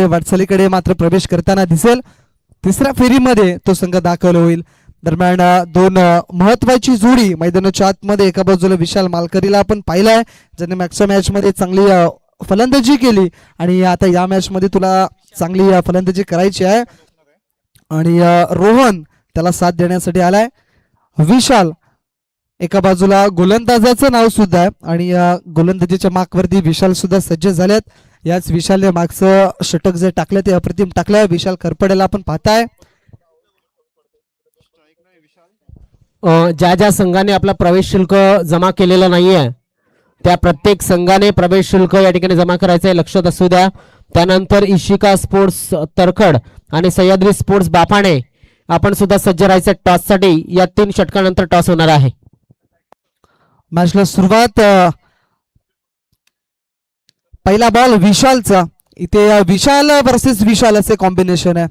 वाटचालीकडे मात्र प्रवेश करताना दिसेल. तिसऱ्या फेरीमध्ये तो संघ दाखल होईल. दरम्यान दोन महत्वाची जोडी मैदानाच्या आतमध्ये एका बाजूला विशाल मालकरीला आपण पाहिलाय ज्याने मागच्या मॅच मध्ये चांगली फलंदाजी केली आणि आता या मॅच मध्ये तुला चांगली फलंदाजी करायची आहे आणि रोहन त्याला साथ देण्यासाठी आलाय. विशाल एका बाजूला गोलंदाजाचं नाव सुद्धा आहे आणि गोलंदाजीच्या मागवरती विशाल सुद्धा सज्ज झालेत. याच विशालने मागचं षटक जे टाकलं ते अप्रतिम टाकलंय. विशाल करपडेला आपण पाहताय. ज्या ज्या संघाने आपला प्रवेश शुल्क जमा केलेलं नाहीये त्या प्रत्येक संघाने प्रवेश शुल्क या ठिकाणी जमा करायचंय, लक्षात असू द्या. त्यानंतर इशिका स्पोर्ट्स तरखड आणि सह्याद्री स्पोर्ट्स बाफाणे आपण सुद्धा सज्ज राहायचं टॉस साठी. या 3 षटकानंतर टॉस होणार आहे. मॅचला सुरुवात पहिला बॉल विशालचा. इथे विशाल वर्सेस विशाल असे कॉम्बिनेशन आहे.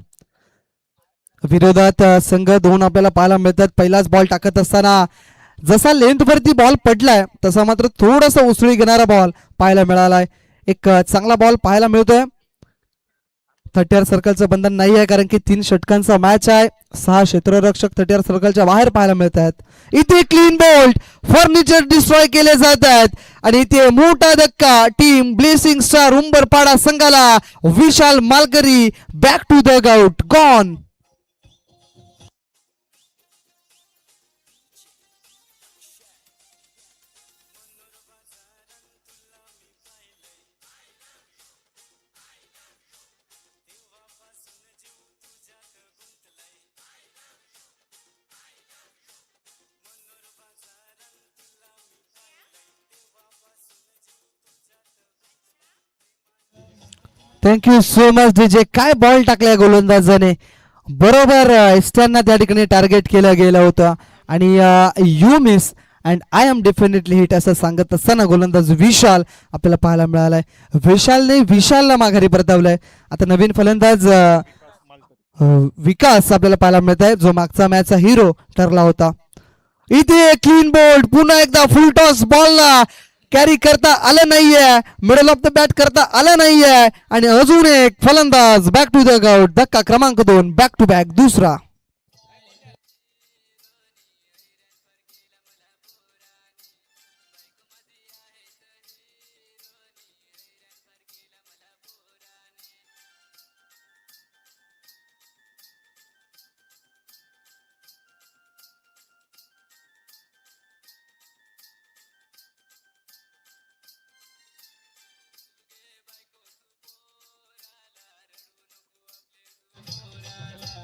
विरोधात संघ दोन आपल्याला पाहायला मिळतात. पहिलाच बॉल टाकत असताना जसा लेंथ वरती बॉल पडलाय तसा मात्र थोडासा उसळी घेणारा बॉल पाहायला मिळालाय. एक चांगला बॉल पाहायला मिळतोय. 30 सर्कलचं बंधन नाही आहे कारण की 3 षटकांचा मॅच आहे. 6 क्षेत्ररक्षक 30 सर्कलच्या बाहेर पाहायला मिळत आहेत. इथे क्लीन बोल्ट फर्निचर डिस्ट्रॉय केले जात आहेत आणि इथे मोठा धक्का टीम ब्लेसिंग स्टार उंबरपाडा संघाला. Vishal Malkari back to the out gone. Thank you so much DJ. काय बॉल टाकलाय गोलंदाजाने. बरोबर एस्टॅनना त्या ठिकाणी टार्गेट केलं गेलं होतं आणि you miss and I am definitely hit असं सांगत असताना गोलंदाज विशाल आपल्याला पाहायला मिळालाय. विशालला माघारी परतवलंय. आता नवीन फलंदाज विकास आपल्याला पाहायला मिळत आहे जो मागचा मॅचचा हिरो ठरला होता. इथे क्लीन बोल्ड पुन्हा एकदा फुल टॉस बॉलला कॅरी करता आलं नाहीये. मिडल ऑफ द बॅट करता आलं नाहीये आणि अजून एक फलंदाज बॅक टू द आउट. धक्का क्रमांक 2 बॅक टू बॅक दुसरा.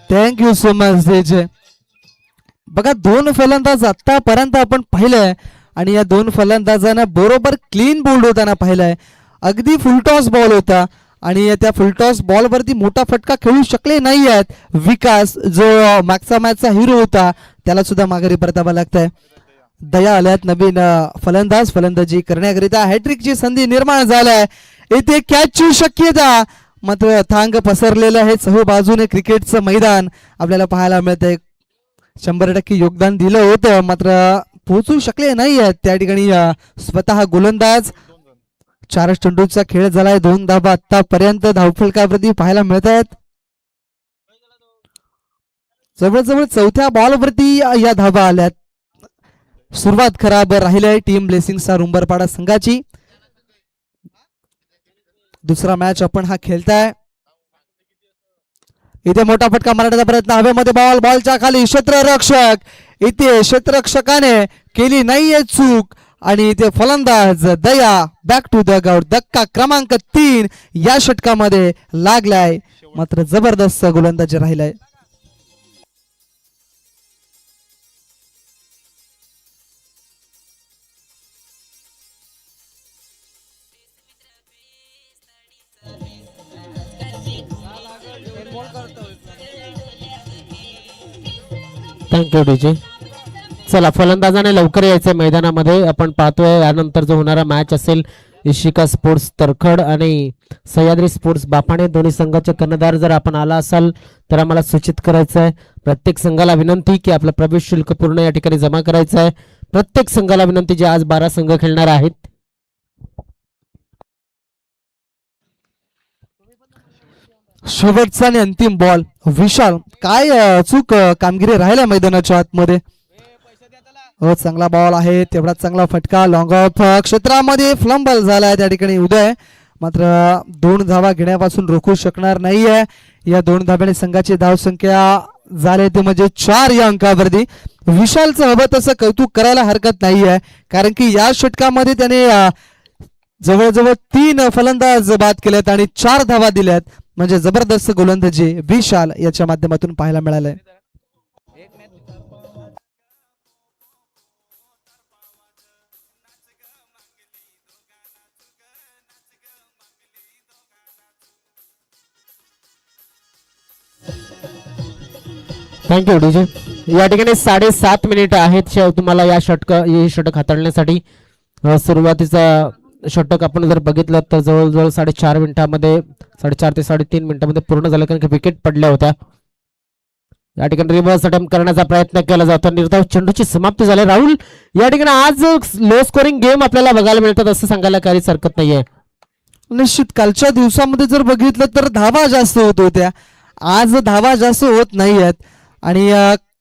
Thank you so much DJ. बघा 2 फलंदाज आतापर्यंत आपण पाहिलंय आणि या 2 फलंदाजांना बरोबर क्लीन बोल्ड होताना पाहिलंय. अगदी फुलटॉस बॉल होता आणि त्या फुलटॉस बॉल वरती मोठा फटका खेळू शकले नाही आहेत. विकास जो मागचा मॅचचा हिरो होता त्याला सुद्धा माघारी परतावा लागतंय. दया आल्यात नवीन फलंदाज फलंदाजी करण्याकरिता. हॅट्रिकची संधी निर्माण झालाय. इथे कॅचची शक्यता मात्र थांग पसरलेलं आहे. चहू बाजूने क्रिकेटचं मैदान आपल्याला पाहायला मिळतंय. 100% योगदान दिलं होतं मात्र पोहोचू शकले नाही आहेत त्या ठिकाणी स्वतः गोलंदाज. 4 चेंडूचा खेळ झालाय. 2 धाबा आतापर्यंत धावफलकावरती पाहायला मिळत आहेत. जवळजवळ 4थ्या बॉलवरती या धाबा आल्यात. सुरुवात खराब राहिली आहे टीम ब्लेसिंग स्टार उंबरपाडा संघाची. दुसरा मॅच आपण हा खेळताय. इथे मोठा फटका मारण्याचा प्रयत्न हवेमध्ये बॉलच्या खाली क्षेत्ररक्षक. इथे क्षेत्ररक्षकाने केली नाहीये चूक आणि इथे फलंदाज दया बॅक टू द आउट. धक्का क्रमांक 3 या षटकामध्ये लागलाय मात्र जबरदस्त गोलंदाजी राहिलाय. Thank you DJ. चला फलंदाजाने लवकर यायचंय मैदानामध्ये. आपण पाहतोय यानंतर जो होणारा मॅच असेल इशिका स्पोर्ट्स तरखड आणि सह्याद्री स्पोर्ट्स बाफाणे दोन्ही संघाचे कर्णधार जर आपण आला असाल तर आम्हाला सूचित करायचं आहे. प्रत्येक संघाला विनंती की आपलं प्रवेश शुल्क पूर्ण या ठिकाणी जमा करायचं आहे. प्रत्येक संघाला विनंती जे आज 12 संघ खेळणार आहेत. शेवटचा आणि अंतिम बॉल. विशाल काय चूक कामगिरी राहिल्या मैदानाच्या आतमध्ये. हो चांगला बॉल आहे, तेवढा चांगला फटका लॉंग ऑफ क्षेत्रामध्ये फ्लंबल झालाय त्या ठिकाणी उदय. मात्र 2 धावा घेण्यापासून रोखू शकणार नाहीये. या 2 धाब्याने संघाची धावसंख्या झाले ते म्हणजे 4 या अंकावरती. विशालचं हवं तसं कौतुक करायला हरकत नाहीये, कारण की या षटकामध्ये त्याने जवळजवळ 3 फलंदाज बाद केलेत आणि 4 धावा दिल्यात. म्हणजे जबरदस्त गोलंदाजी विशाल याच्या माध्यमातून पाहायला मिळालंय. Thank you DJ. या ठिकाणी 7.5 मिनिटं आहेत तुम्हाला या हे षटक हाताळण्यासाठी. सुरुवातीचा षटक आपण जर बघितलं तर जवळजवळ 4.5 मिनिटांमध्ये 4.5 ते 3.5 मिनिटांमध्ये पूर्ण झालं, कारण की विकेट पडल्या होत्या. या ठिकाणी रिव्हर्स अटेम्प्ट करण्याचा प्रयत्न केला जातो. निर्धाव चेंडूची समाप्ती झाली. राहुल, या ठिकाणी आज लो स्कोरिंग गेम आपल्याला बघायला मिळतात असं सांगायला काहीच हरकत नाहीये. निश्चित कालच्या दिवसामध्ये जर बघितलं तर धावा जास्त होत होत्या, आज धावा जास्त होत नाही आहेत. आणि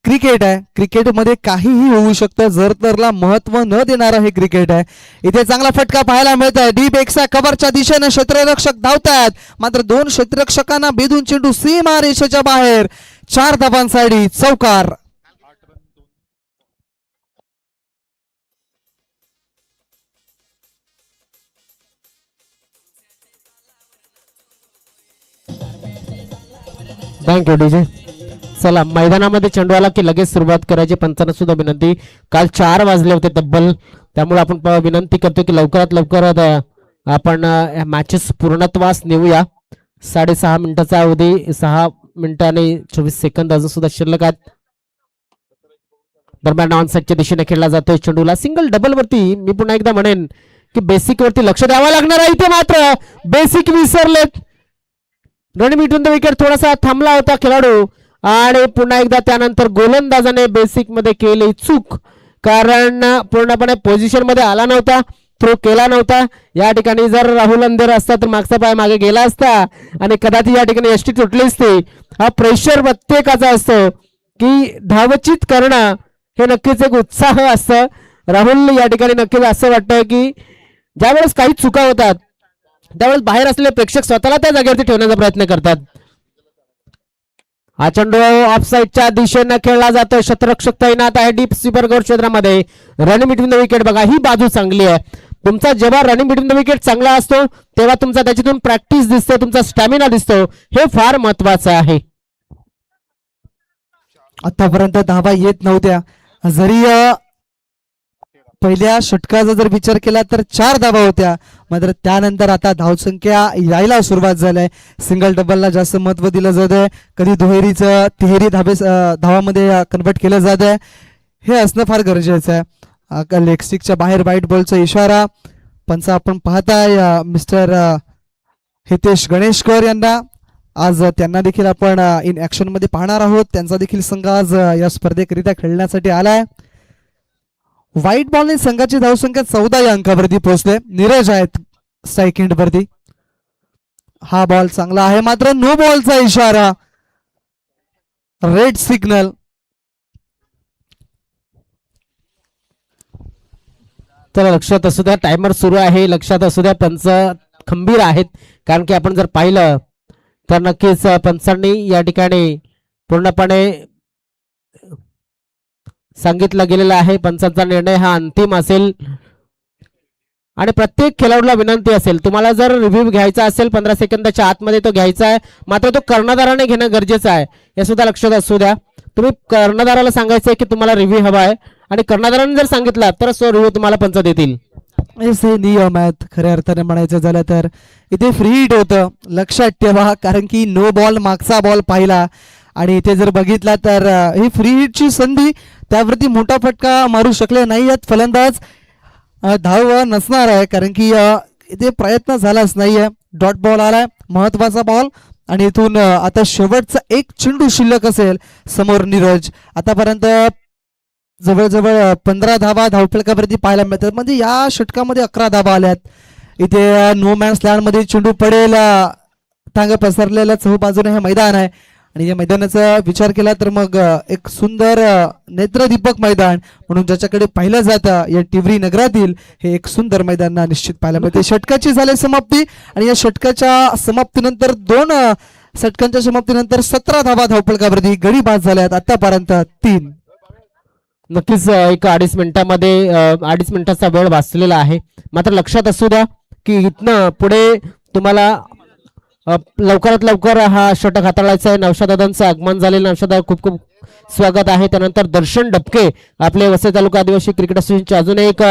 क्रिकेट आहे, क्रिकेटमध्ये काहीही होऊ शकतं. जर तरला महत्व न देणारं हे क्रिकेट आहे. इथे चांगला फटका पाहायला मिळत आहे. डीप एक्सच्या कव्हरच्या दिशेने क्षेत्ररक्षक धावतायत, मात्र 2 क्षेत्ररक्षकांना बेधून चेंडू सीमा रेषेच्या बाहेर. 4 धावांसाठी चौकार. Thank you DJ. चला मैदानामध्ये चेंडू आला की लगेच सुरुवात करायची. पंचांना सुद्धा विनंती, काल 4 वाजले होते तब्बल, त्यामुळे आपण विनंती करतो की लवकरात लवकर आपण मॅचेस पूर्णत्वास नेऊया. 6.5 मिनिटाचा अवधी, 6 मिनिटं आणि 24 सेकंद अजून सुद्धा शिल्लक आहेत. दरम्यान ऑन साईडच्या दिशेने खेळला जातोय चेंडूला. सिंगल डबल वरती मी पुन्हा एकदा म्हणेन की बेसिक वरती लक्ष द्यावं लागणार आहे. इथे मात्र बेसिक विसरलेत. रन बिटवीन द विकेट थोडासा थांबला होता खेळाडू, आणि पुन्हा एकदा त्यानंतर गोलंदाजाने बेसिक मध्ये केली चूक, कारण पूर्णपणे पोझिशन मध्ये आला नव्हता, थ्रो केला नव्हता. या ठिकाणी जर राहुल अंधेर असता तर मागचा पाय मागे गेला असता आणि कदाचित या ठिकाणी एसटी तुटली असती. हा प्रेशर प्रत्येकाचा असतो की धावचित करणं हे नक्कीच एक उत्साह असतं. राहुल या ठिकाणी नक्कीच असं वाटतंय की ज्यावेळेस काही चुका होतात त्यावेळेस बाहेर असलेले प्रेक्षक स्वतःला त्या जागेवरती ठेवण्याचा प्रयत्न करतात. हा चेंडू ऑफ साईडच्या दिशेने खेळला जातोय. क्षेत्ररक्षक तैनात आहे डीप स्वीपर गौर क्षेत्रामध्ये. रनिंग बिटवीन द विकेट बघा, ही बाजू चांगली आहे. तुमचा जेव्हा रनिंग बिटवीन द विकेट चांगला असतो तेव्हा तुमचा त्याच्यातून प्रॅक्टिस दिसते, तुमचा स्टॅमिना दिसतो, हे फार महत्वाचं आहे. आतापर्यंत धावा येत नव्हत्या. जरी पहिल्या षटकाचा जर विचार केला तर 4 धावा होत्या, मात्र त्यानंतर आता धावसंख्या यायला सुरुवात झाली. सिंगल डबलला जास्त महत्व दिलं जात आहे, कधी दुहेरीचं तिहेरी धावामध्ये कन्वर्ट केलं जात आहे. हे असणं फार गरजेचं आहे. लेग स्टिकच्या बाहेर व्हाईट बॉलचा इशारा. पंच आपण पाहताय मिस्टर हितेश गणेशकर यांना. आज त्यांना देखील आपण इन ऍक्शन मध्ये पाहणार आहोत. त्यांचा देखील संघ आज या स्पर्धेकरिता खेळण्यासाठी आलाय. व्हाईट बॉलने संघाची धावसंख्या 14 या अंकावरती पोहोचले. नीरज आहेत स्ट्राईक एंड वरती. हा बॉल चांगला आहे, मात्र नो बॉलचा इशारा, रेड सिग्नल. तर लक्षात असू द्या, टायमर सुरू आहे. लक्षात असू द्या, पंच खंबीर आहेत, कारण की आपण जर पाहिलं तर नक्कीच पंचांनी या ठिकाणी पूर्णपणे सांगितलं गेलेलं आहे. पंचांचा निर्णय हा अंतिम असेल आणि प्रत्येक खेळाडूला विनंती असेल, तुम्हाला जर रिव्ह्यू घ्यायचा असेल 15 सेकंदाच्या आतमध्ये तो घ्यायचा आहे, मात्र तो कर्णधाराने घेणं गरजेचं आहे. हे सुद्धा लक्षात असू द्या. तुम्ही कर्णधाराला सांगायचं आहे की तुम्हाला रिव्ह्यू हवा आहे, आणि कर्णधाराने जर सांगितला तर सो रिव्ह्यू तुम्हाला पंच देतील. असे नियम आहेत खऱ्या अर्थाने म्हणायचं झालं तर. इथे फ्री हिट होतं, लक्षात ठेवा, कारण की नो बॉल मागचा बॉल पाहिला, आणि इथे जर बघितला तर ही फ्री हिटची संधी, त्यावरती मोठा फटका मारू शकले नाही आहेत फलंदाज. धाव नसणार आहे, कारण की इथे प्रयत्न झालाच नाहीये. डॉट बॉल आलाय, महत्वाचा बॉल, आणि इथून आता शेवटचा एक चेंडू शिल्लक असेल समोर नीरज. आतापर्यंत जवळजवळ 15 धावा धावफलकावरती पाहायला मिळतात, म्हणजे या षटकामध्ये 11 धावा आल्यात. इथे नो मॅन्स लँड मध्ये चेंडू पडेल रंगरंग पसरलेल्या चहूबाजूने हे मैदान आहे आणि या मैदानाचा विचार केला तर मग एक सुंदर नेत्रदीपक मैदान म्हणून ज्याच्याकडे पाहिलं जातं या टिवरी नगरातील हे एक सुंदर मैदान निश्चित पाहायला मिळते. षटकाची झाली समाप्ती आणि या षटकाच्या समाप्तीनंतर षटकांच्या समाप्तीनंतर 17 धावा धावपळकावरती गडी बाद झाल्यात आतापर्यंत 3. नक्कीच एक 2.5 मिनिटामध्ये 2.5 मिनिटाचा वेळ वाचलेला आहे. मात्र लक्षात असू द्या की इथनं पुढे तुम्हाला लवकरात लवकर हा षटक हाताळायचा आहे. नौशादादांचं आगमन झालेलं, नौशादा खूप खूप स्वागत आहे. त्यानंतर दर्शन डबके आपले वसई तालुका आदिवासी क्रिकेट असोसिएशनचे अजून एक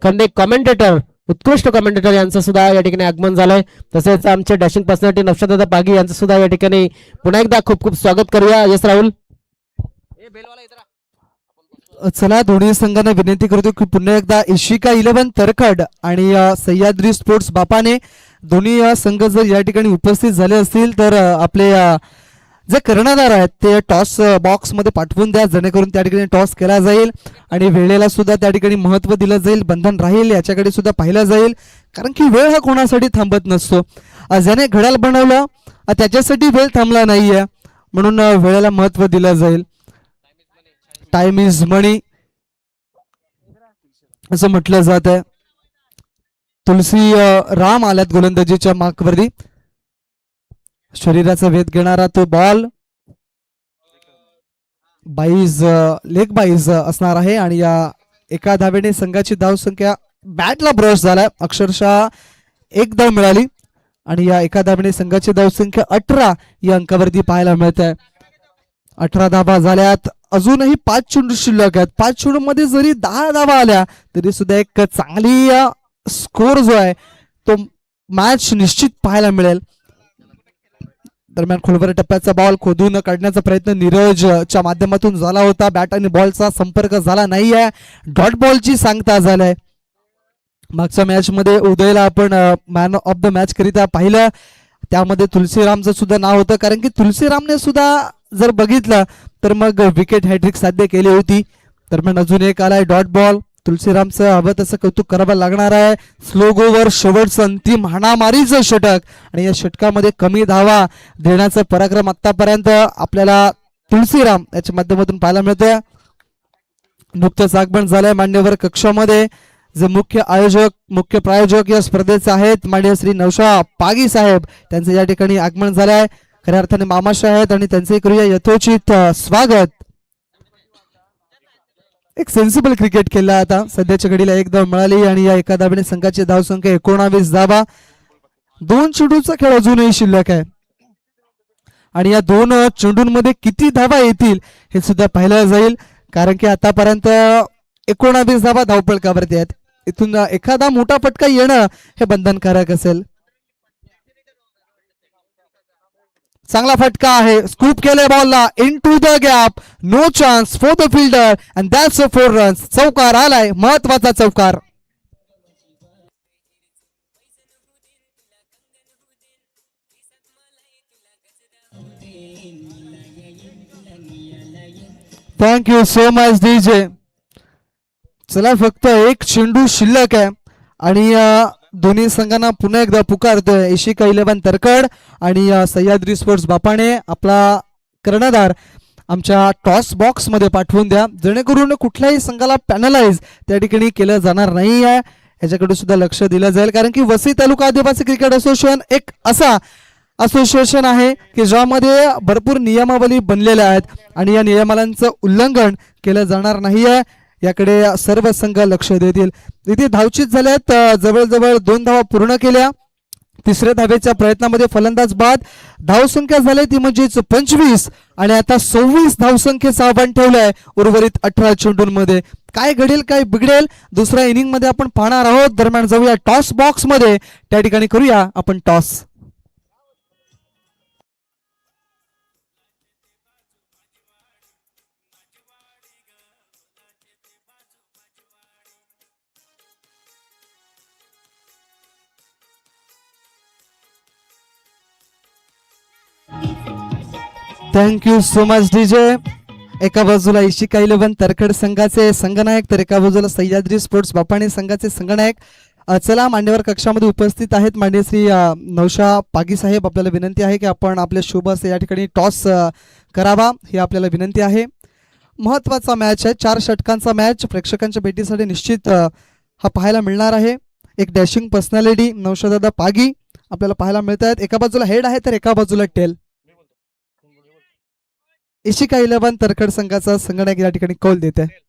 खंदे कमेंटेटर, उत्कृष्ट कमेंटेटर यांचं सुद्धा या ठिकाणी आगमन झालंय. तसेच आमचे डॅशिंग पर्सनॅलिटी नौशादादा पागी यांचं सुद्धा या ठिकाणी पुन्हा एकदा खूप खूप स्वागत करूया. यस राहुल. चला दोन्ही संघांना विनंती करतो की पुन्हा एकदा इशिका 11 तरखड आणि सह्याद्री स्पोर्ट्स बापाने दोन्ही संघ जर या ठिकाणी उपस्थित झाले असतील तर आपले जे कर्णधार आहेत ते टॉस बॉक्स मध्ये पाठवून द्या जेणेकरून त्या ठिकाणी टॉस केला जाईल आणि वेळेला सुद्धा त्या ठिकाणी महत्त्व दिलं जाईल, बंधन राहील याच्याकडे सुद्धा पाहिलं जाईल. कारण की वेळ हा कोणासाठी थांबत नसतो. ज्याने घड्याळ बनवलं त्याच्यासाठी वेळ थांबला नाहीये म्हणून वेळेला महत्त्व दिलं जाईल. टाइम इज मनी असं म्हटलं जात आहे. तुलसी राम आल्यात गोलंदाजीच्या मार्कवरती. शरीराचा वेध घेणारा तो बॉल लेग बाईज असणार आहे आणि या एका धावेने संघाची धावसंख्या बॅटला ब्रश झालाय, अक्षरशः 1 धाव मिळाली आणि या एका धावेने संघाची धावसंख्या 18 या अंकावरती पाहायला मिळत आहे. 18 धावा झाल्यात. अजूनही 5 चेंडू शिल्लक आहेत. 5 चेंडू मध्ये जरी 10 धावा आल्या तरी सुद्धा एक चांगली स्कोर जो आहे तो मॅच निश्चित पाहायला मिळेल. दरम्यान खोलवर टप्प्याचा बॉल खोदून काढण्याचा प्रयत्न नीरजच्या माध्यमातून झाला होता. बॅट आणि बॉलचा संपर्क झाला नाहीये. डॉट बॉलची सांगता झालाय. मागच्या मॅच मध्ये उदयला आपण मॅन ऑफ द मॅच करिता पाहिलं, त्यामध्ये तुलसीरामचं सुद्धा नाव होतं. कारण की तुलसीरामने सुद्धा जर बघितलं तर मग विकेट हॅट्रिक साध्य केली होती. दरम्यान अजून एक आलाय डॉट बॉल. तुलसीरामचं हवं तसं कौतुक करावं लागणार आहे. स्लो गोवर शेवटचं अंतिम हाणामारीचं षटक आणि या षटकामध्ये कमी धावा देण्याचा पराक्रम आतापर्यंत आपल्याला तुलसीराम याच्या माध्यमातून पाहायला मिळतोय. नुकतंच आगमन झालंय मान्यवर कक्षामध्ये. जे मुख्य आयोजक मुख्य प्रायोजक या स्पर्धेचे आहेत माननीय श्री नौशा पागी साहेब, त्यांचं या ठिकाणी आगमन झालंय. खऱ्या अर्थाने मामाशा आहेत आणि त्यांचे करूया यथोचित स्वागत. एक सेन्सिबल क्रिकेट खेळला आता सध्याच्या घडीला 1 धाव मिळाली आणि या एका धावेने संघाची धावसंख्या 19 धावा. 2 चेंडूचा खेळ अजूनही शिल्लक आहे आणि या 2 चेंडूंमध्ये किती धावा येतील हे सुद्धा पाहिलं जाईल. कारण की आतापर्यंत 19 धावा धावपळकावरती आहेत. इथून एखादा मोठा फटका येणं हे बंधनकारक असेल. चांगला फटका आहे. स्कूप केले बॉलला into the gap. No chance for the fielder and that's a 4 runs. चौकार आलाय, महत्वाचा चौकार. Thank you so much DJ. चला फक्त 1 चेंडू शिल्लक आहे आणि दोन्ही संघांना पुन्हा एकदा पुकारतोय इशिका 11 तरकड आणि सह्याद्री स्पोर्ट्स बापाने आपला कर्णधार आमच्या टॉस बॉक्स मध्ये पाठवून द्या जेणेकरून कुठल्याही संघाला पॅनलाइज त्या ठिकाणी केलं जाणार नाही आहे. याच्याकडे सुद्धा लक्ष दिलं जाईल. कारण की वसई तालुका आदिवासी क्रिकेट असोसिएशन एक असा असोसिएशन आहे की ज्यामध्ये भरपूर नियमावली बनलेल्या आहेत आणि या नियमांचं उल्लंघन केलं जाणार नाही आहे. याकडे सर्व संघ लक्ष देतील. इथे धावचीत झाल्यात. जवळजवळ 2 धावा पूर्ण केल्या. 3ऱ्या धावेच्या प्रयत्नामध्ये फलंदाज बाद. धावसंख्या झाली ती म्हणजेच 25 आणि आता 26 धावसंख्येचं आव्हान ठेवलंय उर्वरित 18 चेंडूंमध्ये. काय घडेल काय बिघडेल 2ऱ्या इनिंग मध्ये आपण पाहणार आहोत. दरम्यान जाऊया टॉस बॉक्स मध्ये. त्या ठिकाणी करूया आपण toss. Thank you so much DJ. एका बाजूला इशिका 11 तरखड संघाचे संघनायक तर एका बाजूला सह्याद्री स्पोर्ट्स बापाणी संघाचे संघनायक चला मान्यवर कक्षामध्ये उपस्थित आहेत मान्य श्री नौशा पागी साहेब, आपल्याला विनंती आहे की आपण आपले शुभ असे या ठिकाणी टॉस करावा, ही आपल्याला विनंती आहे. महत्त्वाचा मॅच आहे, 4 षटकांचा मॅच प्रेक्षकांच्या भेटीसाठी निश्चित हा पाहायला मिळणार आहे. एक डॅशिंग पर्सनॅलिटी नौशादादा पागी आपल्याला पाहायला मिळत आहेत. एका बाजूला हेड आहे तर एका बाजूला टेल. इशिका 11 तरखड संघाचा संगणक या ठिकाणी कौल देत आहे.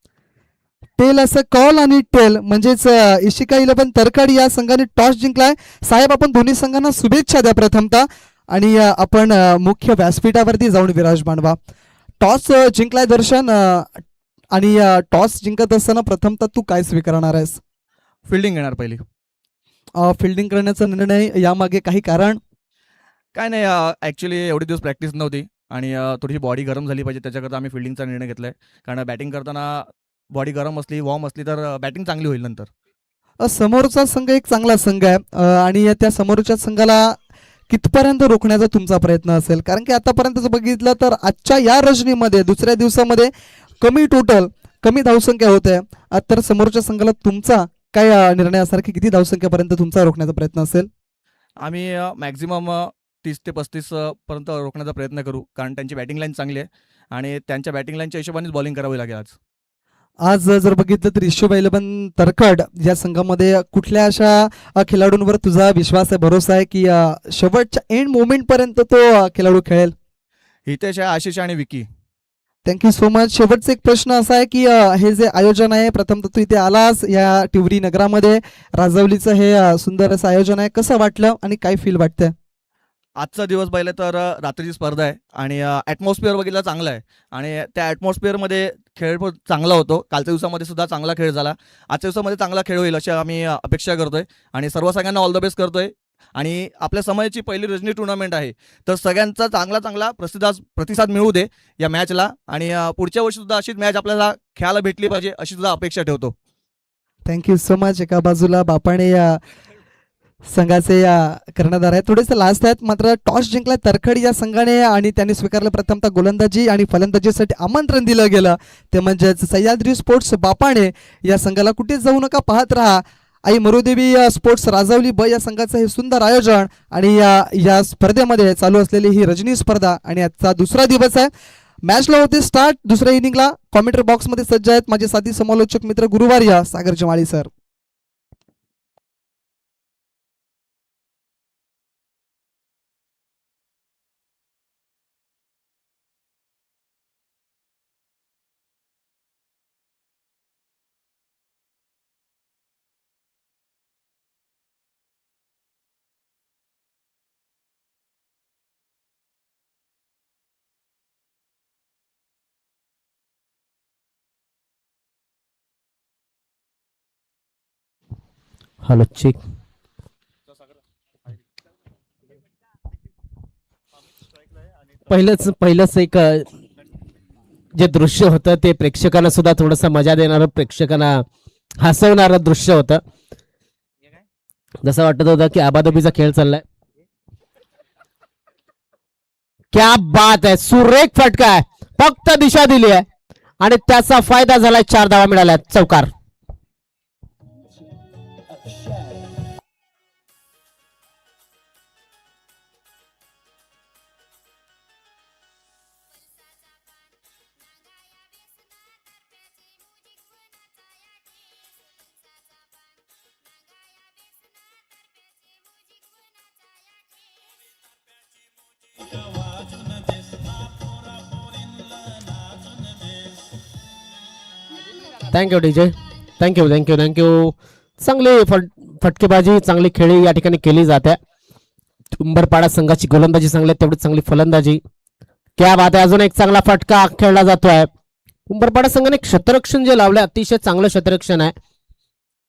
टेल असं कॉल आणि टेल म्हणजेच इशिका 11 तरखड या संघाने टॉस जिंकलाय. साहेब आपण दोन्ही संघांना शुभेच्छा द्या प्रथमतः आणि आपण मुख्य व्यासपीठावरती जाऊन विराजमान व्हा. टॉस जिंकलाय दर्शन आणि टॉस जिंकत असताना प्रथमतः तू काय स्वीकारणार आहेस? फिल्डिंग येणार पहिली. फिल्डिंग करण्याचा निर्णय यामागे काही कारण? काय नाही, ॲक्च्युली एवढे दिवस प्रॅक्टिस नव्हती आणि थोडीशी बॉडी गरम झाली पाहिजे, त्याच्याकरता आम्ही फिल्डिंगचा निर्णय घेतला आहे. कारण बॅटिंग करताना बॉडी गरम असली, वॉर्म असली तर बॅटिंग चांगली होईल नंतर. समोरचा संघ एक चांगला संघ आहे आणि त्या समोरच्या संघाला कितपर्यंत रोखण्याचा तुमचा प्रयत्न असेल? कारण की आतापर्यंत जर बघितलं तर आजच्या या रजनीमध्ये दुसऱ्या दिवसामध्ये कमी धावसंख्या होते, तर समोरच्या संघाला तुमचा काय निर्णय असणार की किती धावसंख्येपर्यंत तुमचा रोखण्याचा प्रयत्न असेल? आम्ही मॅक्झिमम 30 ते 35 पर्यंत रोखण्याचा प्रयत्न करू, कारण त्यांची बॅटिंग लाईन चांगली आहे आणि त्यांच्या बॅटिंग लाईनच्या हिशोबानेच बॉलिंग करावी लागेल आज. आज जर बघितलं तर इशिका 11 तरखड या संघामध्ये कुठल्या अशा खेळाडूंवर तुझा विश्वास आहे, भरोसा आहे की शेवटच्या एंड मोमेंट पर्यंत तो खेळाडू खेळेल? हितेश आहे, आशिष आणि विकी. Thank you so much. शेवटचा एक प्रश्न असा आहे की हे जे आयोजन आहे, प्रथमतः तू इथे आलास या टिवरी नगरामध्ये, राजवलीचं हे सुंदर असं आयोजन आहे, कसं वाटलं आणि काय फील वाटतंय? आजचा दिवस पाहिलं तर रात्रीची स्पर्धा आहे आणि ॲटमॉस्फिअर बघितला चांगला आहे आणि त्या ॲटमॉस्फिअरमध्ये खेळ पण चांगला होतो. कालच्या दिवसामध्ये सुद्धा चांगला खेळ झाला, आजच्या दिवसामध्ये चांगला खेळ होईल अशी आम्ही अपेक्षा करतोय आणि सर्व सगळ्यांना ऑल द बेस्ट करतोय. आणि आपल्या समयाची पहिली रजनी टुर्नामेंट आहे, तर सगळ्यांचा चांगला प्रतिसाद मिळू दे या मॅचला आणि पुढच्या वर्षी सुद्धा अशीच मॅच आपल्याला खेळायला भेटली पाहिजे अशी सुद्धा अपेक्षा ठेवतो. Thank you so much. एका बाजूला बापाने संघाचे कर्णधार आहेत, थोडेसे लास्ट आहेत, मात्र टॉस जिंकला तरखड या संघाने आणि त्यांनी स्वीकारलं प्रथमतः गोलंदाजी आणि फलंदाजीसाठी आमंत्रण दिलं गेलं ते म्हणजेच सह्याद्री स्पोर्ट्स बापाने या संघाला. कुठेच जाऊ नका, पाहत राहा आई मरुदेवी स्पोर्ट्स राजवली ब या संघाचं हे सुंदर आयोजन आणि या स्पर्धेमध्ये चालू असलेली ही रजनी स्पर्धा आणि आजचा दुसरा दिवस आहे. मॅचला होते स्टार्ट. दुसऱ्या इनिंगला कॉमेंट्री बॉक्समध्ये सज्ज आहेत माझे साथी समालोचक मित्र गुरुवार्य Sagar Jamali sir. Hello check. पहिलंच एक जे दृश्य होतं ते प्रेक्षकांना सुद्धा थोडंसं मजा देणारं, प्रेक्षकांना हसवणारं दृश्य होतं. जसं वाटत होतं की आबाधोबीचा खेळ चाललाय. क्या बात आहे, सुरेख फटका आहे, फक्त दिशा दिली आहे आणि त्याचा फायदा झालाय. 4 धावा मिळाल्या, चौकार. Thank you DJ, thank you. चांगली फटकेबाजी, चांगली खेळी या ठिकाणी केली जाते. उंबरपाडा संघाची गोलंदाजी चांगली आहे, तेवढी चांगली फलंदाजी. क्या बात आहे, अजून एक चांगला फटका खेळला जातोय. उंबरपाडा संघाने क्षेत्ररक्षण जे लावलंय अतिशय चांगलं क्षेत्ररक्षण आहे,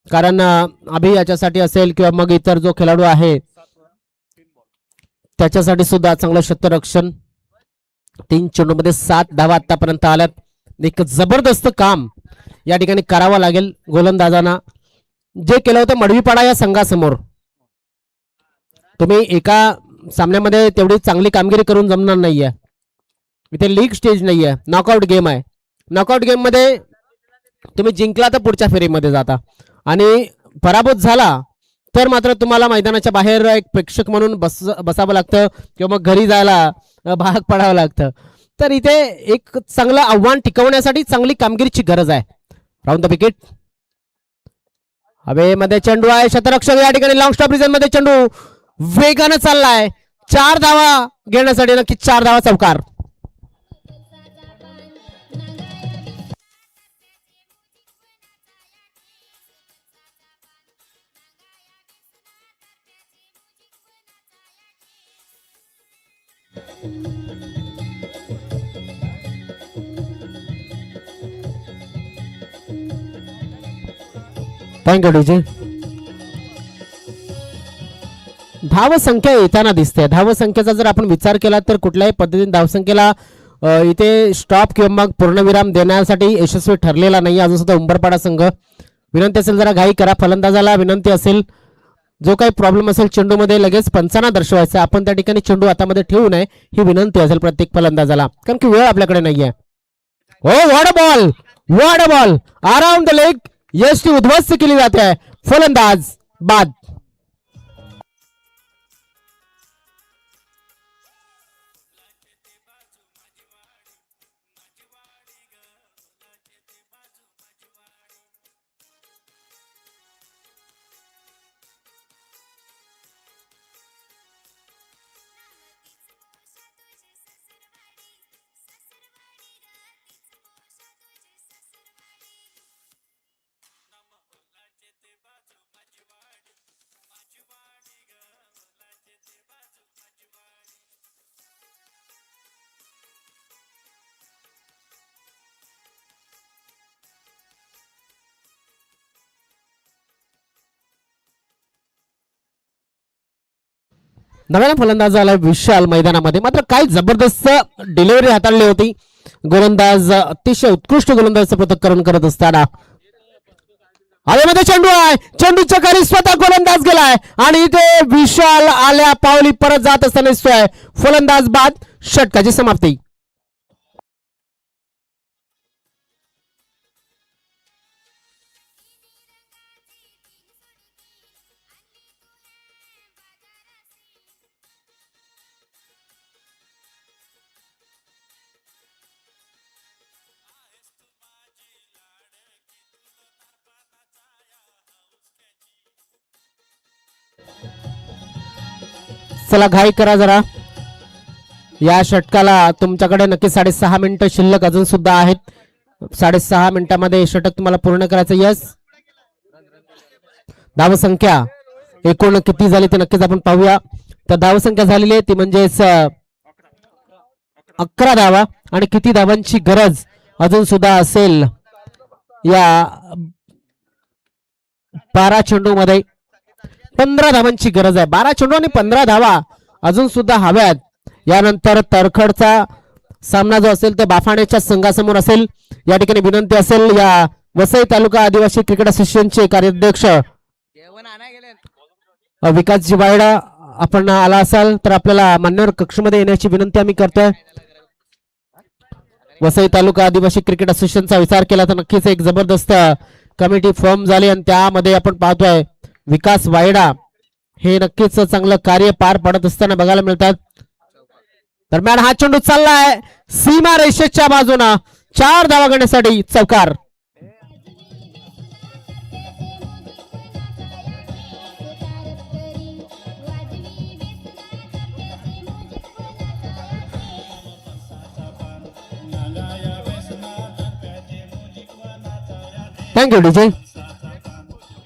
कारण अभि याच्यासाठी असेल किंवा मग इतर जो खेळाडू आहे त्याच्यासाठी सुद्धा चांगलं क्षेत्ररक्षण. 3 चेंडूमध्ये 7 धावा आतापर्यंत आल्यात. एक जबरदस्त काम या ठिकाणी करावं लागेल गोलंदाजांना, जे केलं होतं मडवीपाडा या संघासमोर. तुम्ही एका सामन्यामध्ये तेवढी चांगली कामगिरी करून जमणार नाहीये. इथे लीग स्टेज नाहीये, नॉकआउट गेम आहे. नॉकआउट गेम मध्ये तुम्ही जिंकला तर पुढच्या फेरीमध्ये जाता आणि पराभूत झाला तर मात्र तुम्हाला मैदानाच्या बाहेर एक प्रेक्षक म्हणून बसावं लागतं किंवा मग घरी जायला भाग पडावं लागतं. तर इथे एक चांगलं आव्हान टिकवण्यासाठी चांगली कामगिरीची गरज आहे. राऊंड द विकेट, हवेमध्ये चेंडू आहे, शतरक्षक या ठिकाणी लॉंग स्टॉप रिजन मध्ये चेंडू वेगानं चाललाय. 4 धावा घेण्यासाठी नक्की 4 धावा चौकार. Thank you DJ. धावसंख्या येताना दिसते. धावसंख्येचा जर आपण विचार केला तर कुठल्याही पद्धतीने धावसंख्येला इथे स्टॉप किंवा मग पूर्णविराम देण्यासाठी यशस्वी ठरलेला नाही अजून सुद्धा उंबरपाडा संघ. विनंती असेल जरा घाई करा. फलंदाजाला विनंती असेल जो काही प्रॉब्लेम असेल चेंडूमध्ये लगेच पंचांना दर्शवायचा. आपण त्या ठिकाणी चेंडू हातामध्ये ठेवू नये ही विनंती असेल प्रत्येक फलंदाजाला, कारण की वेळ आपल्याकडे नाहीये. हो, what a ball, what a ball, around the leg. यष्टी उद्ध्वस्त केली जाते. फलंदाज बाद. नव्याने फलंदाज आला विशाल मैदानामध्ये. मात्र काय जबरदस्त डिलिव्हरी हाताळली होती. गोलंदाज अतिशय उत्कृष्ट गोलंदाजाचं पृथक्करण करत असताना हवेमध्ये चेंडू आहे. चेंडूच्या खाली स्वतः गोलंदाज गेलाय आणि इथे विशाल आल्या पावली परत जात असताना दिसतोय. फलंदाज बाद. षटकाची समाप्ती. चला घाई करा जरा. या षटकाला तुमच्याकडे नक्की 6.5 मिनिटं शिल्लक अजून सुद्धा आहेत. 6.5 मिनिटांमध्ये षटक तुम्हाला पूर्ण करायचं. यस, धावसंख्या एकूण किती झाली ते नक्कीच आपण पाहूया. तर धावसंख्या झालेली आहे ती म्हणजेच 11 धावा. आणि किती धावांची गरज अजून सुद्धा असेल या 12 चेंडू मध्ये? 15 धावांची गरज आहे. 12 चेंडू आणि 15 धावा अजून सुद्धा हव्यात. यानंतर तरखडचा सामना जो असेल ते बाफाणेच्या संघासमोर असेल. या ठिकाणी विनंती असेल या वसई तालुका आदिवासी क्रिकेट असोसिएशनचे कार्याध्यक्ष विकासजी वायडा आपण आला असाल तर आपल्याला मान्यवर कक्षमध्ये येण्याची विनंती आम्ही करतोय. वसई तालुका आदिवासी क्रिकेट असोसिएशनचा विचार केला तर नक्कीच एक जबरदस्त कमिटी फॉर्म झाली आणि त्यामध्ये आपण पाहतोय विकास वायडा हे नक्कीच चांगलं कार्य पार पाडत असताना बघायला मिळतात. दरम्यान हा चेंडू चाललाय सीमा रेषेच्या बाजूना. 4 धावा घेण्यासाठी चौकार. Thank you DJ.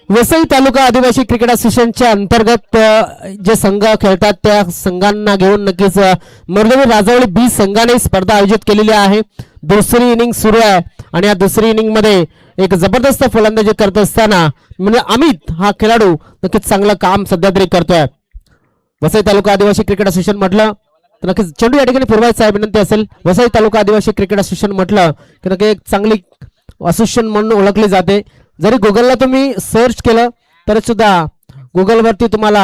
वसई तालुका आदिवासी क्रिकेट असोसिएशनच्या अंतर्गत जे संघ खेळतात त्या संघांना घेऊन नक्कीच मुरलेली राजावळी बी संघाने स्पर्धा आयोजित केलेली आहे. दुसरी इनिंग सुरू आहे आणि या दुसरी इनिंग मध्ये एक जबरदस्त फलंदाजी करत असताना म्हणजे अमित हा खेळाडू नक्कीच चांगलं काम सध्या तरी करतोय. वसई तालुका आदिवासी क्रिकेट असोसिएशन म्हटलं तर नक्कीच चेंडू या ठिकाणी फिरवायचा आहे. विनंती असेल वसई तालुका आदिवासी क्रिकेट असोसिएशन म्हटलं की नक्की एक चांगली असोसिएशन म्हणून ओळखली जाते. जरी गुगलला तुम्ही सर्च केलं तरी सुद्धा गुगलवरती तुम्हाला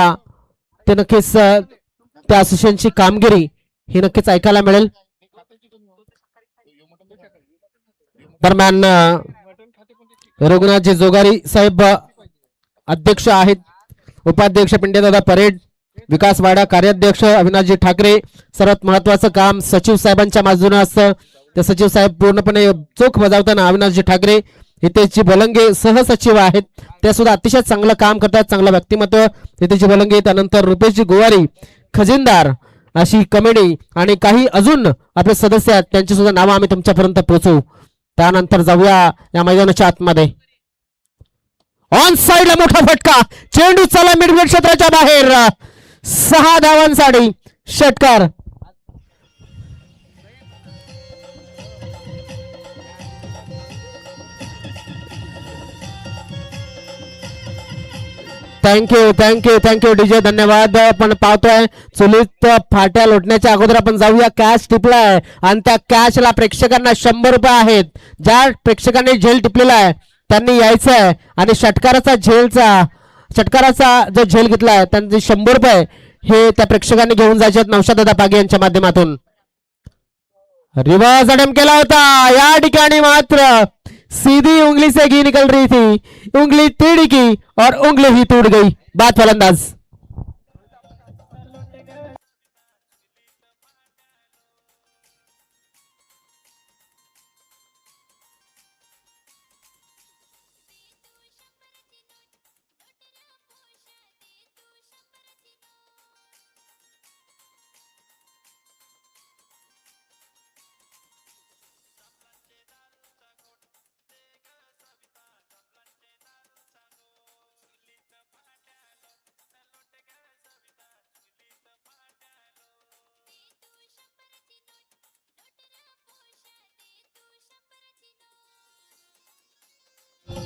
ते नक्कीच त्या असोसिएशनची कामगिरी ही नक्कीच ऐकायला मिळेल. दरम्यान रघुनाथजी जोगारी साहेब अध्यक्ष आहेत उपाध्यक्ष पिंडेदादा परेड, विकास वाडा कार्याध्यक्ष अविनाशजी ठाकरे. सर्वात महत्वाचं काम सचिव साहेबांच्या बाजूने असतं. ते सचिव साहेब पूर्णपणे चोख बजावताना अविनाशजी ठाकरे, हितेशजी बलंगे सहसचिव आहेत, ते सुद्धा अतिशय चांगलं काम करतात. चांगलं व्यक्तिमत्व हितेशजी बलंगे. त्यानंतर रुपेशजी गोवारी खजिनदार अशी कमेटी आणि काही अजून आपले सदस्य आहेत, त्यांची सुद्धा नावं आम्ही तुमच्यापर्यंत पोहोचवू. त्यानंतर जाऊया या मैदानाच्या आतमध्ये. ऑन साइडला मोठा फटका, चेंडू चला मिडविकेट क्षेत्राच्या बाहेर. 6 धावांसाठी षटकार. थँक्यू डीजे, धन्यवाद. आपण पाहतोय चुलीत फाट्या लोटण्याच्या अगोदर आपण जाऊया. कॅच टिपलाय आणि त्या कॅचला प्रेक्षकांना 100 रुपये आहेत. ज्या प्रेक्षकांनी झेल टिपलेला आहे त्यांनी यायचं आहे आणि षटकाराचा जो झेल घेतलाय त्यांचे 100 रुपये हे त्या प्रेक्षकांनी घेऊन जायचे आहेत नौशादादा पागे यांच्या माध्यमातून. रिवर्स अटेम्प्ट केला होता या ठिकाणी, मात्र सीधी उंगली से घी निकल रही थी, उंगली टेढ़ी की और उंगली ही टूट गई. बाद फलंदाज.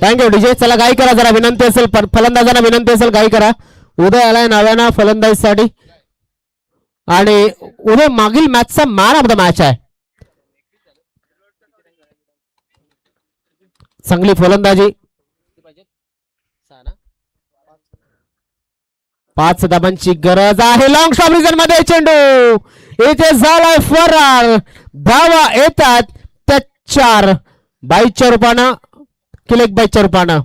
Thank you DJ. चला गाई करा, जरा विनंती असेल फलंदाजांना विनंती असेल गाई करा. उदय आलाय नव्यानं फलंदाजीसाठी आणि उदय मागील मॅचचा मॅन ऑफ द मॅच आहे. चांगली फलंदाजी. 5 धाबांची गरज आहे. लॉंग शॉट रिजन मध्ये चेंडू इथे झालाय फरार. धावा येतात त्या 4 22च्या रूपानं किलेक 22च्या रूपानं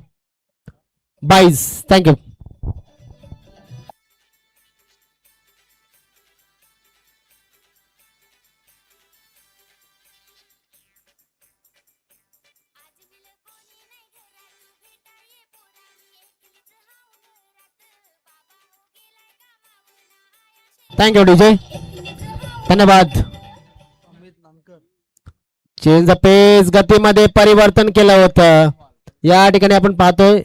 22. थँक्यू. थँक्यू डीजे, धन्यवाद. चेंज पेस गतीमध्ये परिवर्तन केलं होतं. या ठिकाणी आपण पाहतोय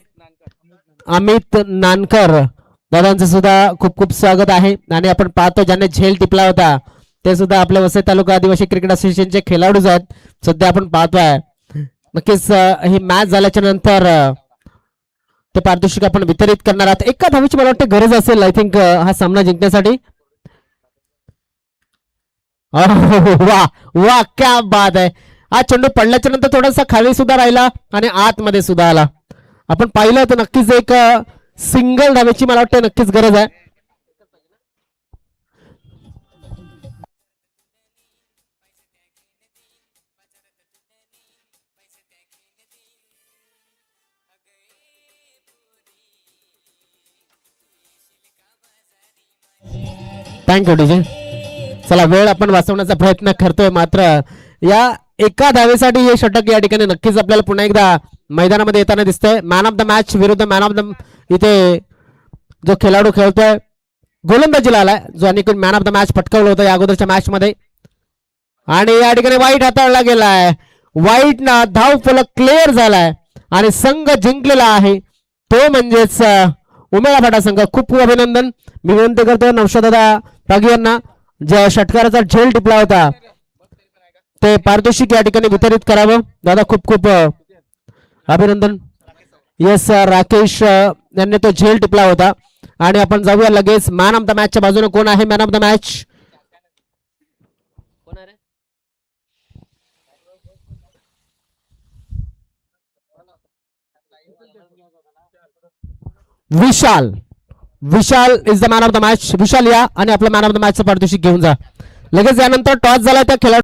अमित नानकर दादांचं सुद्धा खूप खूप स्वागत आहे. आणि आपण पाहतो ज्यांनी झेल टिपला होता ते सुद्धा आपल्या वसई तालुका आदिवासी क्रिकेट असोसिएशनचे खेळाडूच आहेत. सध्या आपण पाहतोय नक्कीच ही मॅच झाल्याच्या नंतर ते पारितोषिक आपण वितरित करणार आहात. एका धावेची मला वाटतं गरज असेल आय थिंक हा सामना जिंकण्यासाठी. वा वा, क्या बात आहे. हा चेंडू पडल्याच्या नंतर थोडासा खाली सुद्धा राहिला आणि आतमध्ये सुद्धा आला. आपण पाहिलं तर नक्कीच एक सिंगल धावेची मला वाटतं नक्कीच गरज आहे. Thank you DJ. चला वेळ आपण वाचवण्याचा प्रयत्न करतोय, मात्र या एका धावेसाठी हे षटक या ठिकाणी नक्कीच आपल्याला पुन्हा एकदा मैदानामध्ये येताना दिसतंय. मॅन ऑफ द मॅच विरुद्ध मॅन ऑफ द इथे जो खेळाडू खेळतोय गोलंदाजीला आलाय, जो अनेक मॅन ऑफ द मॅच पटकावलं होतं या अगोदरच्या मॅच मध्ये. आणि या ठिकाणी वाईट हाताळला गेलाय. वाईट ना धाव फलक क्लिअर झालाय आणि संघ जिंकलेला आहे तो म्हणजेच उमेळा फाटा संघ. खूप खूप अभिनंदन. मी विनंती करतो नौशादादा पागी यांना ज्या षटकाराचा झेल टिपला होता ते पारितोषिक या ठिकाणी वितरित करावं. दादा खूप खूप अभिनंदन. येस राकेश यांनी तो झेल टिपला होता. आणि आपण जाऊया लगेच मॅन ऑफ द मॅचच्या बाजूने. कोण आहे man of the match? Vishal. Vishal is the man of the match. Vishal या आणि आपलं मॅन ऑफ द मॅचचं पारितोषिक घेऊन जा लगेच. यानंतर टॉस झाला त्या खेळाडू